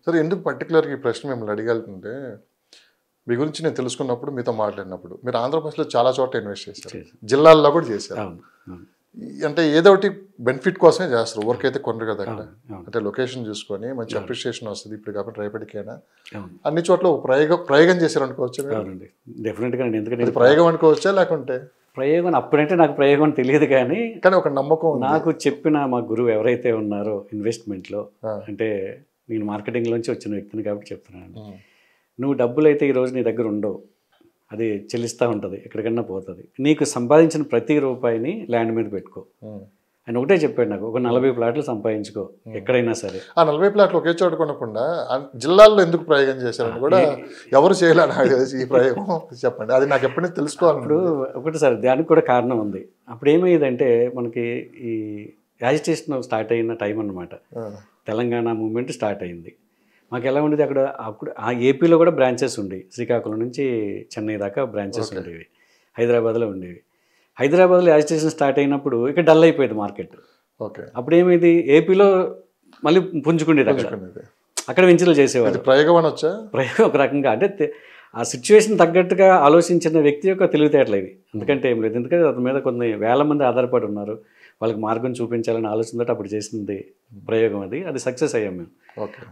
సరే ఎందుకు పర్టికులర్గా ఈ ప్రశ్న మిమ్మల్ని అడగాలంటే మీ గురించి నేను తెలుసుకున్నప్పుడు మీతో మాట్లాడినప్పుడు మీరు ఆంధ్రప్రదేశ్లో చాలా చోట్ల ఇన్వెస్ట్ చేశారు, జిల్లాల్లో కూడా చేశారు. అంటే ఏదో ఒకటి బెనిఫిట్ కోసమే చేస్తారు, ఊరికైతే కొనరు కదా అక్కడ. అంటే లొకేషన్ చూసుకొని మంచి అప్రిషియేషన్ వస్తుంది. ఇప్పుడు కాబట్టి రేపటికైనా అన్ని చోట్ల ప్రయోగం చేశారు అనుకోవచ్చు. డెఫినెట్గా అండి. ఎందుకంటే ప్రయోగం అనుకోవచ్చా లేకుంటే ప్రయోగం అప్పుడంటే నాకు ప్రయోగం తెలియదు, కానీ ఒక నమ్మకం నాకు చెప్పిన మా గురువు ఎవరైతే ఉన్నారో ఇన్వెస్ట్మెంట్లో, అంటే నేను మార్కెటింగ్లోంచి వచ్చిన వ్యక్తిని కాబట్టి చెప్తున్నాను. నువ్వు డబ్బులు అయితే ఈరోజు నీ దగ్గర ఉండవు, అది చెల్లిస్తూ ఉంటుంది, ఎక్కడికన్నా పోతుంది. నీకు సంపాదించిన ప్రతి రూపాయిని ల్యాండ్ మీద పెట్టుకో అని ఒకటే చెప్పాడు నాకు. ఒక 40 ప్లాట్లు సంపాదించుకో ఎక్కడైనా సరే. ఆ 40 ప్లాట్లు ఒకే చోట కొనకుండా జిల్లాల్లో ఎందుకు ప్రయోగం చేశారని కూడా ఎవరు చేయాలని ఈ ప్రయోగం చెప్పండి, అది నాకు ఎప్పటి నుంచి తెలుసుకోవాలి. ఇప్పుడు ఒకటి సార్ దానికి కూడా కారణం ఉంది. అప్పుడు ఏమయ్యేదంటే మనకి ఈ యాజిటేషన్ స్టార్ట్ అయిన టైం అన్నమాట. తెలంగాణ మూవ్మెంట్ స్టార్ట్ అయింది. మాకు ఎలా ఉండేది అప్పుడు ఆ ఏపీలో కూడా బ్రాంచెస్ ఉండేవి. శ్రీకాకుళం నుంచి చెన్నై దాకా బ్రాంచెస్ ఉండేవి, హైదరాబాద్లో ఉండేవి. హైదరాబాద్లో యాజిటేషన్ స్టార్ట్ అయినప్పుడు ఇక్కడ డల్ అయిపోయేది మార్కెట్. అప్పుడు ఏమైంది, ఏపీలో మళ్ళీ పుంజుకుండేది, అక్కడ వెంచర్లు చేసేవాడు. ప్రయోగం అనొచ్చా? ప్రయోగం ఒక రకంగా, అంటే ఆ సిచ్యువేషన్ తగ్గట్టుగా ఆలోచించిన వ్యక్తి యొక్క తెలివితేటలు ఇవి. ఎందుకంటే ఏం లేదు, ఎందుకంటే అతని మీద కొన్ని వేల మంది ఆధారపడి ఉన్నారు, వాళ్ళకి మార్గం చూపించాలని ఆలోచనతో అప్పుడు చేసింది ప్రయోగం. అది సక్సెస్ అయ్యాం మేము.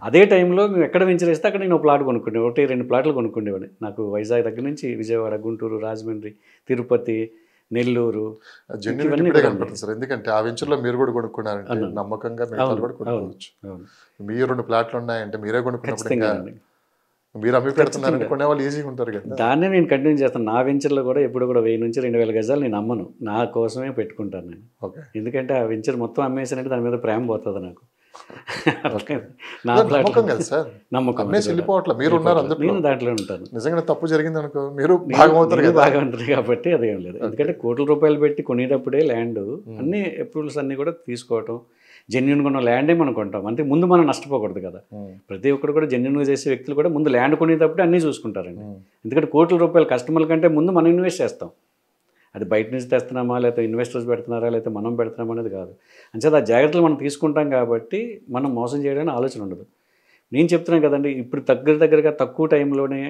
అదే టైంలో మేము ఎక్కడ వెంచర్ వేస్తే అక్కడ నేను ప్లాట్ కొనుక్కుండే, 1-2 ప్లాట్లు కొనుక్కుండేవాడిని. నాకు వైజాగ్ దగ్గర నుంచి విజయవాడ, గుంటూరు, రాజమండ్రి, తిరుపతి, నెల్లూరు కనపడుతుంది సార్. ఎందుకంటే ఆ వెంచర్లో మీరు కూడా కొనుక్కున్నారంటే నమ్మకంగా కూడా కొనుక్కోవచ్చు. మీ 2 ప్లాట్లు ఉన్నాయంటే మీరే కొనుక్కున్నప్పుడు మీరు అమ్మి పెడుతున్నారని కొనే వాళ్ళు ఈజీగా ఉంటారు కదా. దాన్నే నేను కంటిన్యూ చేస్తాను. నా వెంచర్లో కూడా ఎప్పుడు కూడా 1000 నుంచి 2000 గజాలు నేను అమ్మను, నా కోసమే పెట్టుకుంటాను నేను. ఎందుకంటే ఆ వెంచర్ మొత్తం అమ్మేసానంటే దాని మీద ప్రేమ పోతుంది నాకు. నమ్మకం కదా సార్, నమ్మకం వెళ్ళిపోవట్లేదు. మీరు ఉన్నారు అందులో, నేను దాంట్లో ఉంటాను. నిజంగా తప్పు జరిగింది అనుకో మీరు భాగమవుతారు కాబట్టి అదేం లేదు. ఎందుకంటే కోట్ల రూపాయలు పెట్టి కొనేటప్పుడే ల్యాండ్ అన్ని అప్రూవల్స్ అన్ని కూడా తీసుకోవటం, జెన్యున్గా ఉన్న ల్యాండే మనం కొంటాం. అంటే ముందు మనం నష్టపోకూడదు కదా. ప్రతి ఒక్కరు కూడా జెన్యున్గా చేసే వ్యక్తులు కూడా ముందు ల్యాండ్ కొనేటప్పుడే అన్నీ చూసుకుంటారండి. ఎందుకంటే కోట్ల రూపాయలు కస్టమర్ల కంటే ముందు మనం ఇన్వెస్ట్ చేస్తాం. అది బయట నుంచి తెస్తున్నామా, లేకపోతే ఇన్వెస్టర్స్ పెడుతున్నారా, లేకపోతే మనం పెడుతున్నామా అనేది కాదు. అంచేత ఆ జాగ్రత్తలు మనం తీసుకుంటాం కాబట్టి మనం మోసం చేయడానికి ఆలోచన ఉండదు. నేను చెప్తున్నాను కదండి, ఇప్పుడు దగ్గరగా తక్కువ టైంలోనే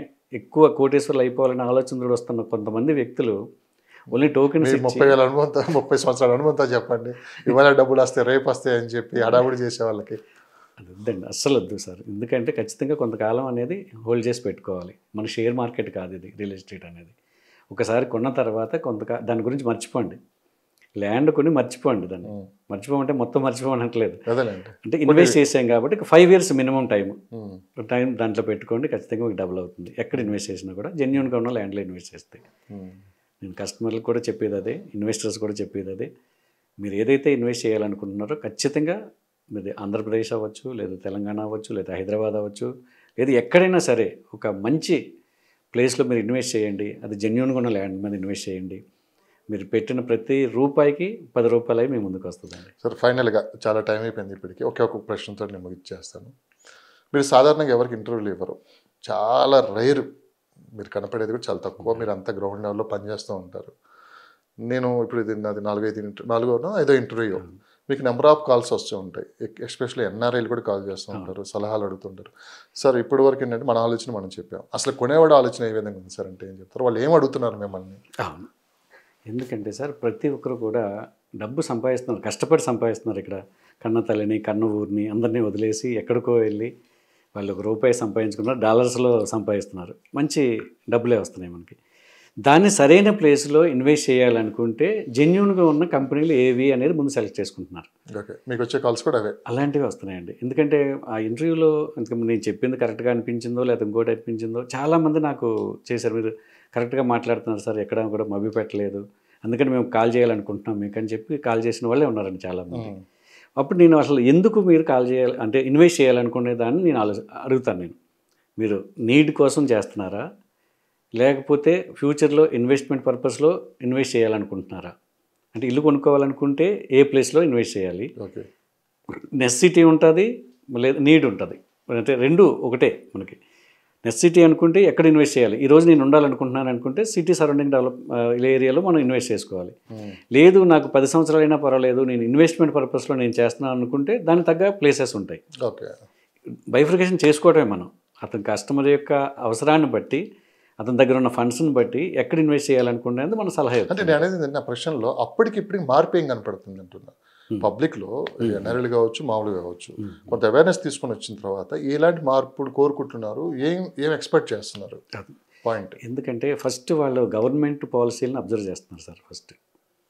ఎక్కువ కోటేశ్వర్లు అయిపోవాలని ఆలోచన కూడా వస్తున్న కొంతమంది వ్యక్తులు ఓన్లీ టోకెన్స్ 30,000 అనుభవంతో 30 సంవత్సరాల అనుభవంతో చెప్పండి, ఇవాళ డబ్బులు వస్తాయి రేపు వస్తాయి అని చెప్పి హడావుడి చేసే వాళ్ళకి అది వద్దండి, అస్సలు వద్దు సార్. ఎందుకంటే ఖచ్చితంగా కొంతకాలం అనేది హోల్డ్ చేసి పెట్టుకోవాలి. మన షేర్ మార్కెట్ కాదు ఇది, రియల్ ఎస్టేట్ అనేది. ఒకసారి కొన్న తర్వాత దాని గురించి మర్చిపోండి. ల్యాండ్ కొని మర్చిపోండి, దాన్ని మర్చిపోమంటే మొత్తం మర్చిపోమనట్లేదు. అంటే ఇన్వెస్ట్ చేసాం కాబట్టి 5 years మినిమం టైం దాంట్లో పెట్టుకోండి, ఖచ్చితంగా మీకు డబుల్ అవుతుంది. ఎక్కడ ఇన్వెస్ట్ చేసినా కూడా జెన్యున్గా ఉన్న ల్యాండ్లో ఇన్వెస్ట్ చేస్తే. నేను కస్టమర్లకు కూడా చెప్పేది అదే, ఇన్వెస్టర్స్ కూడా చెప్పేది అదే. మీరు ఏదైతే ఇన్వెస్ట్ చేయాలనుకుంటున్నారో ఖచ్చితంగా మీది ఆంధ్రప్రదేశ్ అవ్వచ్చు, లేదా తెలంగాణ అవ్వచ్చు, లేదా హైదరాబాద్ అవ్వచ్చు, లేదా ఎక్కడైనా సరే ఒక మంచి ప్లేస్లో మీరు ఇన్వెస్ట్ చేయండి. అది జెన్యున్గా ఉన్న ల్యాండ్ మీద ఇన్వెస్ట్ చేయండి. మీరు పెట్టిన ప్రతి రూపాయికి 10 రూపాయలు మీ ముందుకు వస్తుందండి. సార్ ఫైనల్గా చాలా టైం అయిపోయింది ఇప్పటికి. ఒక ప్రశ్నతో నేను ముగిచ్చేస్తాను. మీరు సాధారణంగా ఎవరికి ఇంటర్వ్యూలు ఇవ్వరు, చాలా రైర్, మీరు కనపడేది కూడా చాలా తక్కువ. మీరు అంతా గ్రౌండ్ లెవెల్లో పనిచేస్తూ ఉంటారు. నేను ఇప్పుడు ఇది నాది 4-5వ ఇంటర్వ్యూ. మీకు నెంబర్ ఆఫ్ కాల్స్ వస్తూ ఉంటాయి, ఎస్పెషల్లీ ఎన్ఆర్ఐలు కూడా కాల్ చేస్తూ ఉంటారు, సలహాలు అడుగుతుంటారు. సార్ ఇప్పటి వరకు ఏంటంటే మన ఆలోచన మనం చెప్పాం, అసలు కొనేవాడు ఆలోచన ఏ విధంగా ఉంది సార్ అంటే ఏం చెప్తారు? వాళ్ళు ఏం అడుగుతున్నారు మిమ్మల్ని? ఎందుకంటే సార్ ప్రతి ఒక్కరు కూడా డబ్బు సంపాదిస్తున్నారు, కష్టపడి సంపాదిస్తున్నారు. ఇక్కడ కన్న తల్లిని, కన్న ఊరిని అందరినీ వదిలేసి ఎక్కడికో వెళ్ళి వాళ్ళు ₹1 సంపాదించుకున్నారు, డాలర్స్లో సంపాదిస్తున్నారు. మంచి డబ్బులే వస్తున్నాయి మనకి. దాన్ని సరైన ప్లేస్లో ఇన్వెస్ట్ చేయాలనుకుంటే జెన్యున్గా ఉన్న కంపెనీలు ఏవి అనేది ముందు సెలెక్ట్ చేసుకుంటున్నారు. మీకు వచ్చే కాల్స్ కూడా అవే అలాంటివి వస్తున్నాయండి. ఎందుకంటే ఆ ఇంటర్వ్యూలో నేను చెప్పింది కరెక్ట్గా అనిపించిందో లేదా ఇంకోటి అనిపించిందో చాలామంది నాకు చేశారు. మీరు కరెక్ట్గా మాట్లాడుతున్నారు సార్, ఎక్కడ కూడా మభ్య పెట్టలేదు, అందుకని మేము కాల్ చేయాలనుకుంటున్నాం మీకు అని చెప్పి కాల్ చేసిన వాళ్ళే ఉన్నారండి చాలామంది. అప్పుడు నేను అసలు ఎందుకు మీరు కాల్ చేయాలి అంటే ఇన్వెస్ట్ చేయాలనుకునే దాన్ని నేను అడుగుతాను. మీరు నీడ్ కోసం చేస్తున్నారా, లేకపోతే ఫ్యూచర్లో ఇన్వెస్ట్మెంట్ పర్పస్లో ఇన్వెస్ట్ చేయాలనుకుంటున్నారా? అంటే ఇల్లు కొనుక్కోవాలనుకుంటే ఏ ప్లేస్లో ఇన్వెస్ట్ చేయాలి, నెసెసిటీ ఉంటుంది లేదా నీడ్ ఉంటుంది, అంటే రెండు ఒకటే మనకి. నెసెసిటీ అనుకుంటే ఎక్కడ ఇన్వెస్ట్ చేయాలి, ఈరోజు నేను ఉండాలనుకుంటున్నాను అనుకుంటే సిటీ సరౌండింగ్ డెవలప్ ఏరియాలో మనం ఇన్వెస్ట్ చేసుకోవాలి. లేదు నాకు 10 సంవత్సరాలైనా పర్వాలేదు, నేను ఇన్వెస్ట్మెంట్ పర్పస్లో నేను చేస్తున్నాను అనుకుంటే దానికి తగ్గ ప్లేసెస్ ఉంటాయి. బైఫర్కేషన్ చేసుకోవడమే మనం. అతని కస్టమర్ యొక్క అవసరాన్ని బట్టి, అతని దగ్గర ఉన్న ఫండ్స్ని బట్టి ఎక్కడ ఇన్వెస్ట్ చేయాలనుకునేది మన సలహా అంటే ఇవ్వాలి. నేను అనేది ఏంటంటే, నా ప్రశ్నలో అప్పటికి ఇప్పటికి మార్పు ఏం కనపడుతుంది అంటున్నా. పబ్లిక్లో ఎన్ఆర్ఎల్ కావచ్చు, మామూలుగా కావచ్చు, కొంత అవేర్నెస్ తీసుకొని వచ్చిన తర్వాత ఎలాంటి మార్పులు కోరుకుంటున్నారు, ఏం ఏం ఎక్స్పెక్ట్ చేస్తున్నారు పాయింట్. ఎందుకంటే ఫస్ట్ వాళ్ళు గవర్నమెంట్ పాలసీలను అబ్జర్వ్ చేస్తున్నారు సార్. ఫస్ట్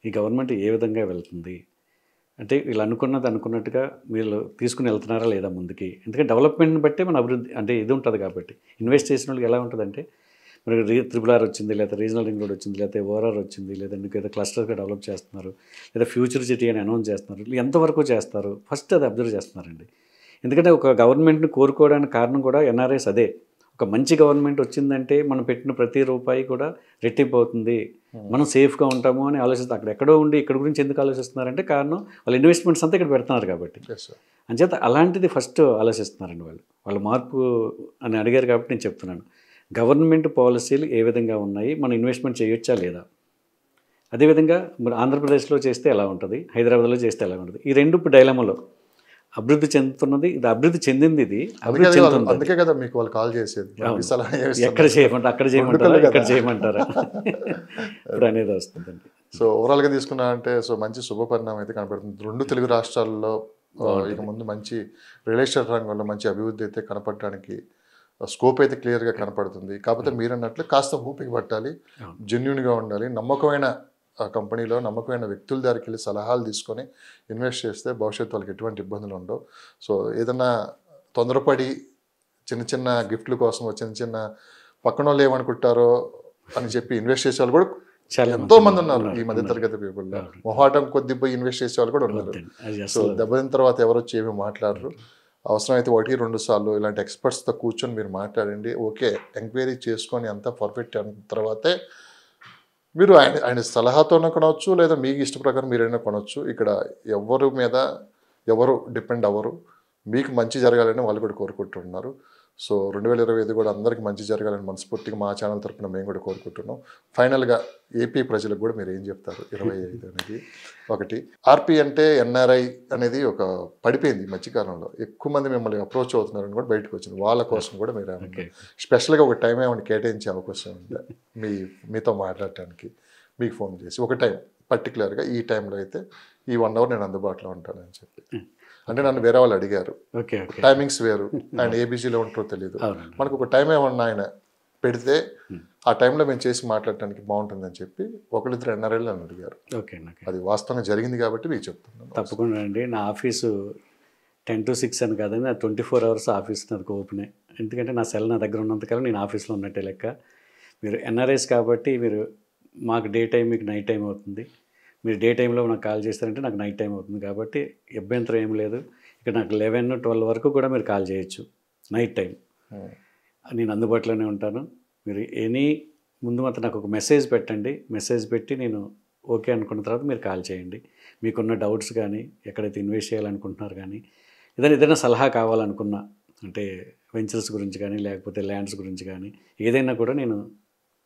ఈ గవర్నమెంట్ ఏ విధంగా వెళ్తుంది అంటే, వీళ్ళు అనుకున్నది అనుకున్నట్టుగా వీళ్ళు తీసుకుని వెళ్తున్నారా లేదా ముందుకి. ఎందుకంటే డెవలప్మెంట్ని బట్టే మన అభివృద్ధి అంటే ఇది ఉంటుంది కాబట్టి. ఇన్వెస్ట్ చేసిన వాళ్ళకి ఎలా ఉంటుందంటే, మరి RRR వచ్చింది, లేదా రీజనల్ రింగ్ రోడ్ వచ్చింది, లేకపోతే ఓఆర్ఆర్ వచ్చింది, లేదా మీకు ఏదో క్లస్టర్గా డెవలప్ చేస్తున్నారు, లేదా ఫ్యూచర్ సిటీ అని అనౌన్స్ చేస్తున్నారు. వీళ్ళు ఎంతవరకు చేస్తారు ఫస్ట్ అది అబ్జర్వ్ చేస్తున్నారండి. ఎందుకంటే ఒక గవర్నమెంట్ని కోరుకోవడానికి కారణం కూడా ఎన్ఆర్ఐస్ అదే. ఒక మంచి గవర్నమెంట్ వచ్చిందంటే మనం పెట్టిన ప్రతి రూపాయి కూడా రెట్టింపు అవుతుంది, మనం సేఫ్గా ఉంటాము అని ఆలోచిస్తారు. అక్కడ ఎక్కడో ఉండి ఇక్కడ గురించి ఎందుకు ఆలోచిస్తున్నారంటే కారణం వాళ్ళ ఇన్వెస్ట్మెంట్స్ అంతా ఇక్కడ పెడుతున్నారు కాబట్టి. అంచేత అలాంటిది ఫస్ట్ ఆలోచిస్తున్నారండి వాళ్ళు. వాళ్ళ మార్పు అని అడిగారు కాబట్టి నేను చెప్తున్నాను. గవర్నమెంట్ పాలసీలు ఏ విధంగా ఉన్నాయి, మనం ఇన్వెస్ట్మెంట్ చేయొచ్చా లేదా. అదేవిధంగా మరి ఆంధ్రప్రదేశ్లో చేస్తే ఎలా ఉంటుంది, హైదరాబాద్లో చేస్తే ఎలా ఉంటుంది. ఈ రెండు డైలమాలో అభివృద్ధి చెందుతున్నది, ఇది అభివృద్ధి చెందింది, ఇది అభివృద్ధి చెందుతుంది. అందుకే కదా మీకు వాళ్ళు కాల్ చేసేది. ఎక్కడ చేయమంటారు, అక్కడ చేయమంటారా, ఇక్కడ చేయమంటారా ఇప్పుడు అనేది వస్తుందండి. సో ఓవరాల్గా తీసుకున్నా అంటే సో మంచి శుభ పరిణామం అయితే కనపడుతుంది. రెండు తెలుగు రాష్ట్రాల్లో ఇక ముందు మంచి రియల్ ఎస్టేట్ రంగంలో మంచి అభివృద్ధి అయితే కనపడటానికి స్కోప్ అయితే క్లియర్గా కనపడుతుంది. కాకపోతే మీరు అన్నట్లు కాస్త ఊపికి పట్టాలి, జెన్యూన్గా ఉండాలి, నమ్మకమైన కంపెనీలో నమ్మకమైన వ్యక్తుల దగ్గరికి వెళ్ళి సలహాలు తీసుకొని ఇన్వెస్ట్ చేస్తే భవిష్యత్తు వాళ్ళకి ఎటువంటి ఇబ్బందులు ఉండవు. సో ఏదన్నా తొందరపడి చిన్న చిన్న గిఫ్ట్ల కోసం, చిన్న చిన్న పక్కన వాళ్ళు ఏమనుకుంటారో అని చెప్పి ఇన్వెస్ట్ చేసే వాళ్ళు కూడా ఎంతో మంది ఉన్నారు ఈ మధ్య తరగతి పీపుల్లో. మొహాటం కొద్ది పోయి ఇన్వెస్ట్ చేసే వాళ్ళు కూడా ఉన్నారు. సో దెబ్బతిన తర్వాత ఎవరు వచ్చి ఏమి మాట్లాడరు. అవసరమైతే 1-2 సార్లు ఇలాంటి ఎక్స్పర్ట్స్తో కూర్చొని మీరు మాట్లాడండి. ఓకే, ఎంక్వైరీ చేసుకొని అంతా పర్ఫెక్ట్ అయిన తర్వాతే మీరు ఆయన సలహాతోనే కొనవచ్చు, లేదా మీకు ఇష్ట ప్రకారం మీరైనా కొనవచ్చు. ఇక్కడ ఎవరి మీద ఎవరు డిపెండ్ అవ్వరు. మీకు మంచి జరగాలని వాళ్ళు కూడా కోరుకుంటున్నారు. సో 2025 కూడా అందరికీ మంచి జరగాలని మనస్ఫూర్తిగా మా ఛానల్ తరఫున మేము కూడా కోరుకుంటున్నాం. ఫైనల్గా ఏపీ ప్రజలకు కూడా మీరు ఏం చెప్తారు? 25 అనేది ఒకటి. ఆర్పీ అంటే ఎన్ఆర్ఐ అనేది ఒక పడిపోయింది ఈ మధ్యకాలంలో. ఎక్కువ మంది మిమ్మల్ని అప్రోచ్ అవుతున్నారని కూడా బయటకు వచ్చింది. వాళ్ళ కోసం కూడా మీరు స్పెషల్గా ఒక టైం ఏమైనా కేటాయించే అవకాశం ఉందా మీతో మాట్లాడటానికి? మీకు ఫోన్ చేసి ఒక టైం పర్టికులర్గా ఈ టైంలో అయితే ఈ 1 అవర్ నేను అందుబాటులో ఉంటానని చెప్పి. అంటే నన్ను వేరే వాళ్ళు అడిగారు, టైమింగ్స్ వేరు, ఆయన ఏబీజీలో ఉంటారో తెలియదు, మనకు ఒక టైం ఏమన్నా ఆయన పెడితే ఆ టైంలో మేము చేసి మాట్లాడటానికి బాగుంటుందని చెప్పి 1-2 ఎన్ఆర్ఐలు నన్ను అడిగారు. అది వాస్తవంగా జరిగింది కాబట్టి మీకు చెప్తున్నాను. తప్పకుండా అండి. నా ఆఫీసు 10 to 6 అని కాదండి, 24 hours ఆఫీస్ నాకు ఓపెనే. ఎందుకంటే నా సెల్ నా దగ్గర ఉన్నంతకాలం నేను ఆఫీస్లో ఉన్నట్టే లెక్క. మీరు ఎన్ఆర్ఐస్ కాబట్టి మీరు మాకు డే టైం, మీకు నైట్ టైం అవుతుంది. మీరు డే టైంలో నాకు కాల్ చేస్తారంటే నాకు నైట్ టైం అవుతుంది కాబట్టి అభ్యంతరం ఏం లేదు. ఇక్కడ నాకు 11-12 వరకు కూడా మీరు కాల్ చేయొచ్చు నైట్ టైం. నేను అందుబాటులోనే ఉంటాను. మీరు ముందు మాత్రం నాకు ఒక మెసేజ్ పెట్టండి. మెసేజ్ పెట్టి నేను ఓకే అనుకున్న తర్వాత మీరు కాల్ చేయండి. మీకున్న డౌట్స్ కానీ, ఎక్కడైతే ఇన్వెస్ట్ చేయాలనుకుంటున్నారు కానీ, ఏదైనా సలహా కావాలనుకున్నా, అంటే వెంచర్స్ గురించి కానీ, లేకపోతే ల్యాండ్స్ గురించి కానీ, ఏదైనా కూడా నేను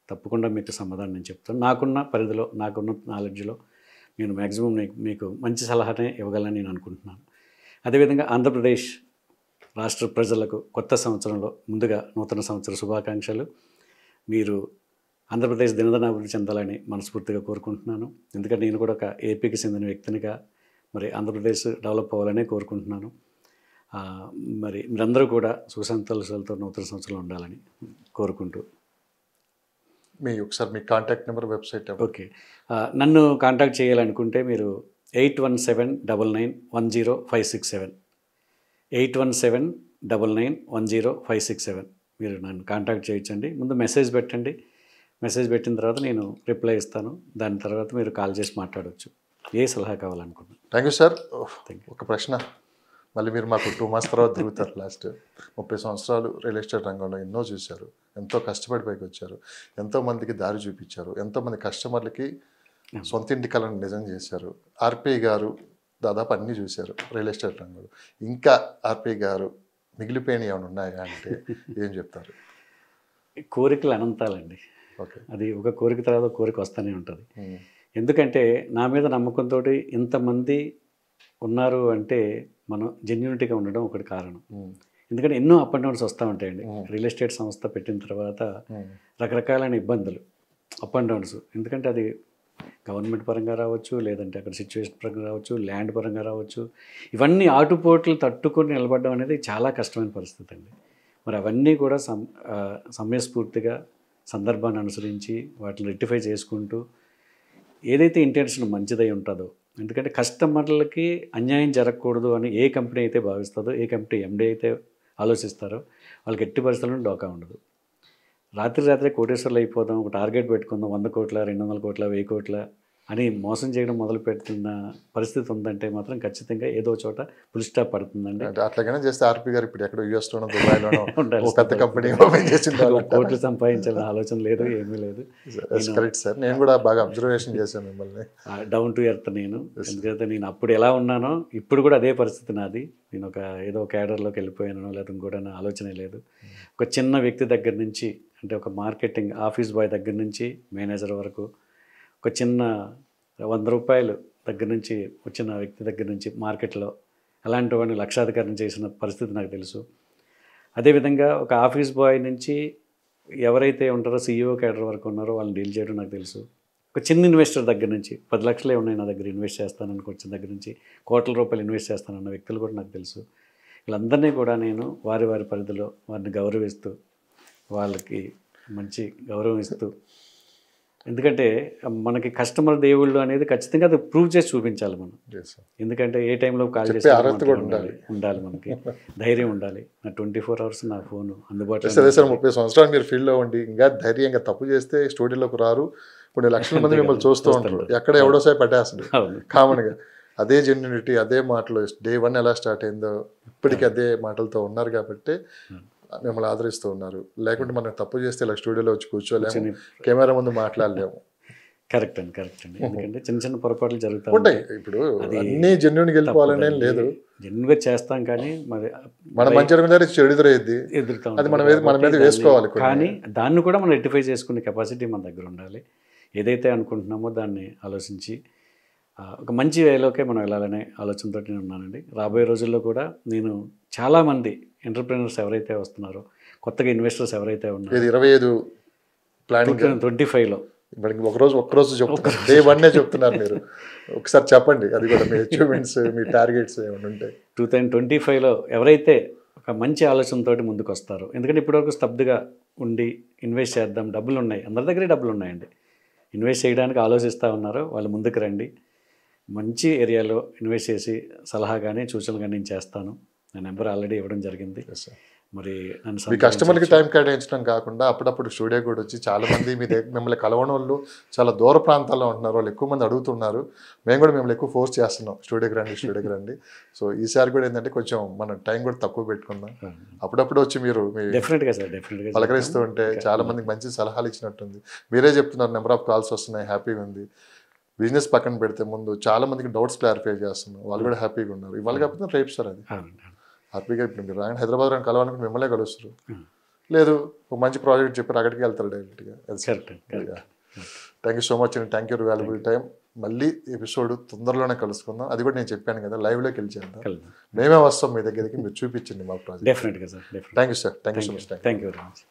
తప్పకుండా మీకు సమాధానం నేను చెప్తాను. నాకున్న పరిధిలో, నాకున్న నాలెడ్జ్లో నేను మ్యాక్సిమం మీకు మంచి సలహానే ఇవ్వగలని నేను అనుకుంటున్నాను. అదేవిధంగా ఆంధ్రప్రదేశ్ రాష్ట్ర ప్రజలకు కొత్త సంవత్సరంలో ముందుగా నూతన సంవత్సర శుభాకాంక్షలు. మీరు ఆంధ్రప్రదేశ్ దినదినాభివృద్ధి చెందాలని మనస్ఫూర్తిగా కోరుకుంటున్నాను. ఎందుకంటే నేను కూడా ఒక ఏపీకి చెందిన వ్యక్తినిగా మరి ఆంధ్రప్రదేశ్ డెవలప్ అవ్వాలనే కోరుకుంటున్నాను. మరి మీరందరూ కూడా సుఖసంతోషాలతో నూతన సంవత్సరంలో ఉండాలని కోరుకుంటూ ఒకసారి మీ కాంటాక్ట్ నెంబర్, వెబ్సైట్. ఓకే, నన్ను కాంటాక్ట్ చేయాలనుకుంటే మీరు 8179910567 8179910567 మీరు నన్ను కాంటాక్ట్ చేయొచ్చండి. ముందు మెసేజ్ పెట్టండి. మెసేజ్ పెట్టిన తర్వాత నేను రిప్లై ఇస్తాను. దాని తర్వాత మీరు కాల్ చేసి మాట్లాడవచ్చు, ఏ సలహా కావాలనుకున్నాను. Thank you sir. ఒక ప్రశ్న, మళ్ళీ మీరు మాకు 2 months తర్వాత తిరుగుతారు. లాస్ట్ 30 సంవత్సరాలు రియల్ ఎస్టేట్ రంగంలో ఎన్నో చూశారు, ఎంతో కష్టపడి పైకి వచ్చారు, ఎంతోమందికి దారి చూపించారు, ఎంతోమంది కస్టమర్లకి సొంత ఇంటి కళను నిజం చేశారు. ఆర్పీ గారు దాదాపు అన్నీ చూశారు రియల్ ఎస్టేట్ రంగంలో. ఇంకా ఆర్పీ గారు మిగిలిపోయిన ఏమైనా ఉన్నాయా అంటే ఏం చెప్తారు? కోరికలు అనంతాలండి. ఓకే, అది ఒక కోరిక తర్వాత కోరిక వస్తూనే ఉంటుంది. ఎందుకంటే నా మీద నమ్మకంతో ఇంతమంది ఉన్నారు అంటే మనం జెన్యూనిటీగా ఉండడం ఒకటి కారణం. ఎందుకంటే ఎన్నో అప్ అండ్ డౌన్స్ వస్తూ ఉంటాయండి. రియల్ ఎస్టేట్ సంస్థ పెట్టిన తర్వాత రకరకాలైన ఇబ్బందులు, అప్ అండ్ డౌన్స్. ఎందుకంటే అది గవర్నమెంట్ పరంగా రావచ్చు, లేదంటే అక్కడ సిచ్యువేషన్ పరంగా రావచ్చు, ల్యాండ్ పరంగా రావచ్చు. ఇవన్నీ ఆటుపోట్లు తట్టుకొని నిలబడడం అనేది చాలా కష్టమైన పరిస్థితి అండి. మరి అవన్నీ కూడా సమయస్ఫూర్తిగా సందర్భాన్ని అనుసరించి వాటిని రెక్టిఫై చేసుకుంటూ ఏదైతే ఇంటెన్షన్ మంచిదై ఉంటుందో, ఎందుకంటే కస్టమర్లకి అన్యాయం జరగకూడదు అని ఏ కంపెనీ అయితే భావిస్తుందో, ఏ కంపెనీ ఎండీ అయితే ఆలోచిస్తారో వాళ్ళకి ఎట్టి పరిస్థితుల్లో డోకా ఉండదు. రాత్రి కోటేశ్వర్లు అయిపోదాం, ఒక టార్గెట్ పెట్టుకుందాం, 100 కోట్ల 200 కోట్ల 1000 కోట్ల అని మోసం చేయడం మొదలు పెడుతున్న పరిస్థితి ఉందంటే మాత్రం ఖచ్చితంగా ఏదో చోట ఫుల్ స్టాప్ పడుతుందండి. అంటే అట్లాగనే చేస్తే ఆర్పి గారు ఇప్పుడు ఎక్కడ యూఎస్లోనో దుబాయ్లోనో ఉండాలి. ఒక పెద్ద కంపెనీ ఓపెన్ చేసింది. కోట్లు సంపాదించాలని ఆలోచన లేదు, ఏమీ లేదు. కరెక్ట్ సార్, నేను కూడా బాగా అబ్జర్వేషన్ చేశాను మిమ్మల్ని. డౌన్ టు ఎర్త్ నేను. ఎందుకంటే నేను అప్పుడు ఎలా ఉన్నానో ఇప్పుడు కూడా అదే పరిస్థితి నాది. నేను ఏదో క్యాడర్లోకి వెళ్ళిపోయానో లేదా ఇంకోటి ఆలోచనే లేదు. ఒక చిన్న వ్యక్తి దగ్గర నుంచి, అంటే ఒక మార్కెటింగ్ ఆఫీస్ బాయ్ దగ్గర నుంచి మేనేజర్ వరకు, ఒక చిన్న 100 రూపాయలు దగ్గర నుంచి వచ్చిన వ్యక్తి దగ్గర నుంచి మార్కెట్లో అలాంటి వాడిని లక్షాధికారం చేసిన పరిస్థితి నాకు తెలుసు. అదేవిధంగా ఒక ఆఫీస్ బాయ్ నుంచి ఎవరైతే ఉంటారో సీఈఓ క్యాడర్ వరకు ఉన్నారో వాళ్ళని డీల్ చేయడం నాకు తెలుసు. ఒక చిన్న ఇన్వెస్టర్ దగ్గర నుంచి 10 లక్షలే ఉన్నాయి నా దగ్గర, ఇన్వెస్ట్ చేస్తానని వచ్చిన దగ్గర నుంచి కోట్ల రూపాయలు ఇన్వెస్ట్ చేస్తానన్న వ్యక్తులు కూడా నాకు తెలుసు. వీళ్ళందరినీ కూడా నేను వారి పరిధిలో వారిని గౌరవిస్తూ, వాళ్ళకి మంచి గౌరవం ఇస్తూ, ఎందుకంటే మనకి కస్టమర్ దేవుళ్ళు అనేది ఖచ్చితంగా అది ప్రూవ్ చేసి చూపించాలి మనం. ఎందుకంటే ఏ టైంలో కాల్ చేసి ఉండాలి, మనకి ధైర్యం ఉండాలి. నా 24 hours నా ఫోను అందుబాటులో. 30 సంవత్సరాలు మీరు ఫీల్డ్లో ఉండి ఇంకా ధైర్యంగా తప్పు చేస్తే స్టూడియోలోకి రారు. కొన్ని లక్షల మంది మిమ్మల్ని చూస్తూ ఉంటారు, ఎక్కడ ఎవడోసారి పట్టేస్తుంది కామన్గా. అదే జెన్యూనిటీ, అదే మాటలు, డే 1 ఎలా స్టార్ట్ అయిందో ఇప్పటికీ అదే మాటలతో ఉన్నారు కాబట్టి మిమ్మల్ని ఆదరిస్తూ ఉన్నారు. లేకుంటే మనం తప్పు చేస్తే ఇలా స్టూడియోలో వచ్చి కూర్చోలేము, కెమెరా ముందు మాట్లాడలేము. కరెక్ట్ అండి. ఎందుకంటే చిన్న పొరపాట్లు జరుగుతూ ఉంటాయి. ఇప్పుడు అన్ని జెన్యూన్గా వెళ్ళిపోవాలనే లేదు, జెన్యూన్గా చేస్తాం. కానీ మరి మన మంచి ఎదురుతా అది మన మీద వేసుకోవాలి. కానీ దాన్ని కూడా మనం రెక్టిఫై చేసుకునే కెపాసిటీ మన దగ్గర ఉండాలి. ఏదైతే అనుకుంటున్నామో దాన్ని ఆలోచించి ఒక మంచి వేలోకే మనం వెళ్ళాలనే ఆలోచనతో నేను ఉన్నానండి. రాబోయే రోజుల్లో కూడా నేను చాలామంది ఎంటర్ప్రెనర్స్ ఎవరైతే వస్తున్నారో, కొత్తగా ఇన్వెస్టర్స్ ఎవరైతే ఉన్నారో, 25 ప్లానింగ్ 25లో ఒక్కరోజు చెప్తున్నారు, డే 1 చెప్తున్నారు మీరు. ఒకసారి చెప్పండి, అది కూడా మీ అచీవ్మెంట్స్, మీ టార్గెట్స్ ఏమైనా ఉంటాయి. 2025లో ఎవరైతే ఒక మంచి ఆలోచనతో ముందుకు వస్తారో, ఎందుకంటే ఇప్పటివరకు స్తబ్దుగా ఉండి ఇన్వెస్ట్ చేద్దాం, డబ్బులు ఉన్నాయి, అందరి దగ్గరే డబ్బులు ఉన్నాయండి, ఇన్వెస్ట్ చేయడానికి ఆలోచిస్తూ ఉన్నారో వాళ్ళు ముందుకు రండి. మంచి ఏరియాలో ఇన్వెస్ట్ చేసి సలహా కానీ సూచనలు కానీ నేను చేస్తాను. నా నెంబర్ ఆల్రెడీ ఇవ్వడం జరిగింది. మరి మీ కస్టమర్కి టైం కేటాయించడం కాకుండా అప్పుడప్పుడు స్టూడియో కూడా వచ్చి చాలామంది మిమ్మల్ని కలవడం వాళ్ళు చాలా దూర ప్రాంతాల్లో ఉంటున్నారు, వాళ్ళు ఎక్కువ మంది అడుగుతున్నారు. మేము కూడా మిమ్మల్ని ఎక్కువ ఫోర్స్ చేస్తున్నాం, స్టూడియోకి రండి. సో ఈసారి కూడా ఏంటంటే కొంచెం మనం టైం కూడా తక్కువ పెట్టుకుందాం. అప్పుడప్పుడు వచ్చి మీరు డెఫినెట్గా పలకరిస్తూ ఉంటే చాలా మందికి మంచి సలహాలు ఇచ్చినట్టుంది. మీరే చెప్తున్నారు, నెంబర్ ఆఫ్ కాల్స్ వస్తున్నాయి, హ్యాపీగా ఉంది. బిజినెస్ పక్కన పెడితే ముందు చాలా మందికి డౌట్స్ క్లారిఫై చేస్తున్నాం, వాళ్ళు కూడా హ్యాపీగా ఉన్నారు. ఇవాళ కాకపోతే రేపు సార్ అది హ్యాపీగా. ఇప్పుడు మీరు రాయండి, హైదరాబాద్ రాని కలవాలనుకుంటే మిమ్మల్నే కలుస్తారు, లేదు ఒక మంచి ప్రాజెక్ట్ చెప్పారు అక్కడికి వెళ్తారు డైరెక్ట్గా. థ్యాంక్ యూ సో మచ్ అండి, thank you for valuable time. మళ్ళీ ఎపిసోడ్ తొందరలోనే కలుసుకుందాం. అది కూడా నేను చెప్పాను కదా, లైవ్లోకి వెళ్ళి చేద్దాం. మేమే వస్తాం మీ దగ్గరికి, మీరు చూపించండి మా ప్రాజెక్ట్. డెఫినెట్గా sir. Thank you sir, thank you so much. Thank you very much.